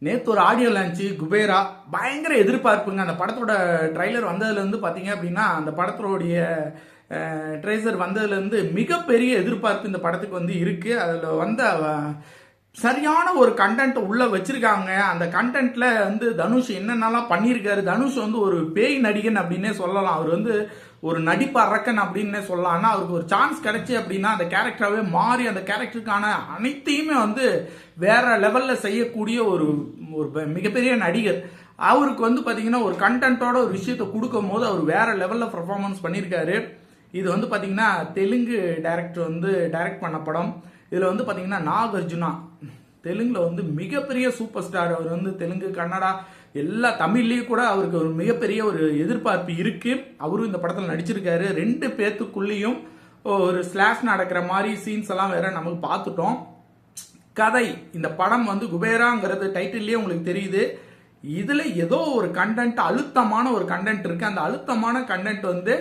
நேற்று ஒரு audio launch Kubera பயங்கர எதிர்பார்ப்புங்க. அந்த படத்தோட ட்ரைலர் வந்ததுலேருந்து பார்த்தீங்க அப்படின்னா அந்த படத்தோடைய ட்ரைசர் வந்ததுலேருந்து மிகப்பெரிய எதிர்பார்ப்பு இந்த படத்துக்கு வந்து இருக்கு. அதில் வந்து சரியான ஒரு கண்டென்ட் உள்ள வச்சிருக்காங்க. அந்த கண்டென்ட்ல வந்து தனுஷ் என்னென்னலாம் பண்ணியிருக்காரு. தனுஷ் வந்து ஒரு பேய் நடிகன் அப்படின்னே சொல்லலாம். அவர் வந்து ஒரு நடிப்பு அரக்கன் அப்படின்னே சொல்லலாம். ஆனால் அவருக்கு ஒரு சான்ஸ் கிடைச்சி அப்படின்னா அந்த கேரக்டராகவே மாறி அந்த கேரக்டருக்கான அனைத்தையுமே வந்து வேற லெவல்ல செய்யக்கூடிய ஒரு ஒரு மிகப்பெரிய நடிகர். அவருக்கு வந்து பார்த்தீங்கன்னா ஒரு கண்டென்ட்டோட ஒரு விஷயத்தை கொடுக்கும் போது அவர் வேற லெவலில் பர்ஃபார்மன்ஸ் பண்ணியிருக்காரு. இது வந்து பார்த்தீங்கன்னா தெலுங்கு டைரக்டர் வந்து டைரக்ட் பண்ண படம். இதில் வந்து பார்த்தீங்கன்னா நாகார்ஜுனா தெலுங்குல வந்து மிகப்பெரிய சூப்பர் ஸ்டார். அவர் வந்து தெலுங்கு, கன்னடா, எல்லா தமிழ்லேயும் கூட அவருக்கு ஒரு மிகப்பெரிய ஒரு எதிர்பார்ப்பு இருக்கு. அவரும் இந்த படத்தில் நடிச்சிருக்காரு. ரெண்டு பேத்துக்குள்ளேயும் ஒரு ஸ்லாஷ் நடக்கிற மாதிரி சீன்ஸ் எல்லாம் வேற நமக்கு பார்த்துட்டோம். கதை, இந்த படம் வந்து குபேராங்கிறது டைட்டில்லே உங்களுக்கு தெரியுது. இதுல ஏதோ ஒரு கண்டென்ட், அழுத்தமான ஒரு கண்டென்ட் இருக்கு. அந்த அழுத்தமான கண்டென்ட் வந்து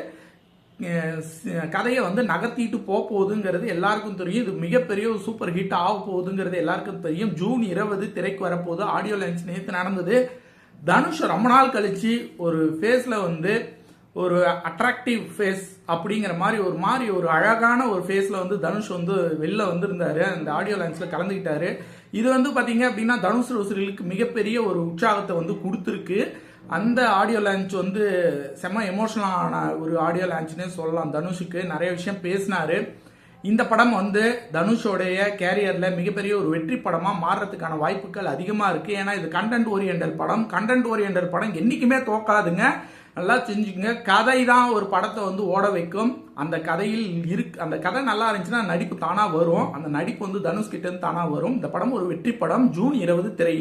கதையை வந்து நகர்த்திட்டு போகுதுங்கிறது எல்லாருக்கும் தெரியும். இது மிகப்பெரிய ஒரு சூப்பர் ஹிட் ஆக போகுதுங்கிறது எல்லாருக்கும் தெரியும். ஜூன் 20 திரைக்கு வரப்போகுது. ஆடியோ லான்ச் நேற்று நடந்தது. தனுஷ் ரொம்ப நாள் கழிச்சு ஒரு ஃபேஸ்ல வந்து ஒரு அட்ராக்டிவ் ஃபேஸ் அப்படிங்கிற மாதிரி ஒரு அழகான ஒரு ஃபேஸ்ல வந்து தனுஷ் வந்து வெளில வந்திருந்தாரு. அந்த ஆடியோ லான்ச்ல கலந்துக்கிட்டாரு. இது வந்து பாத்தீங்க அப்படின்னா தனுஷ் ரசிகர்களுக்கு மிகப்பெரிய ஒரு உற்சாகத்தை வந்து கொடுத்துருக்கு. அந்த ஆடியோ லான்ச் வந்து செம்ம எமோஷனலான ஒரு ஆடியோ லான்ச்னே சொல்லலாம். தனுஷுக்கு நிறைய விஷயம் பேசினாரு. இந்த படம் வந்து தனுஷோடைய கேரியர்ல மிகப்பெரிய ஒரு வெற்றி படமா மாறுறதுக்கான வாய்ப்புகள் அதிகமா இருக்கு. ஏன்னா இது கண்டென்ட் ஓரியன்டல் படம். கண்டென்ட் ஓரியன்டல் படம் என்னைக்குமே தோக்காதுங்க. நல்லா செஞ்சுங்க. கதை தான் ஒரு படத்தை வந்து ஓட வைக்கும். அந்த கதையில் அந்த கதை நல்லா இருந்துச்சுன்னா நடிப்பு தானா வரும். அந்த நடிப்பு வந்து தனுஷ் கிட்ட இருந்து தானா வரும். இந்த படம் ஒரு வெற்றி படம். ஜூன் 20 திரையில்.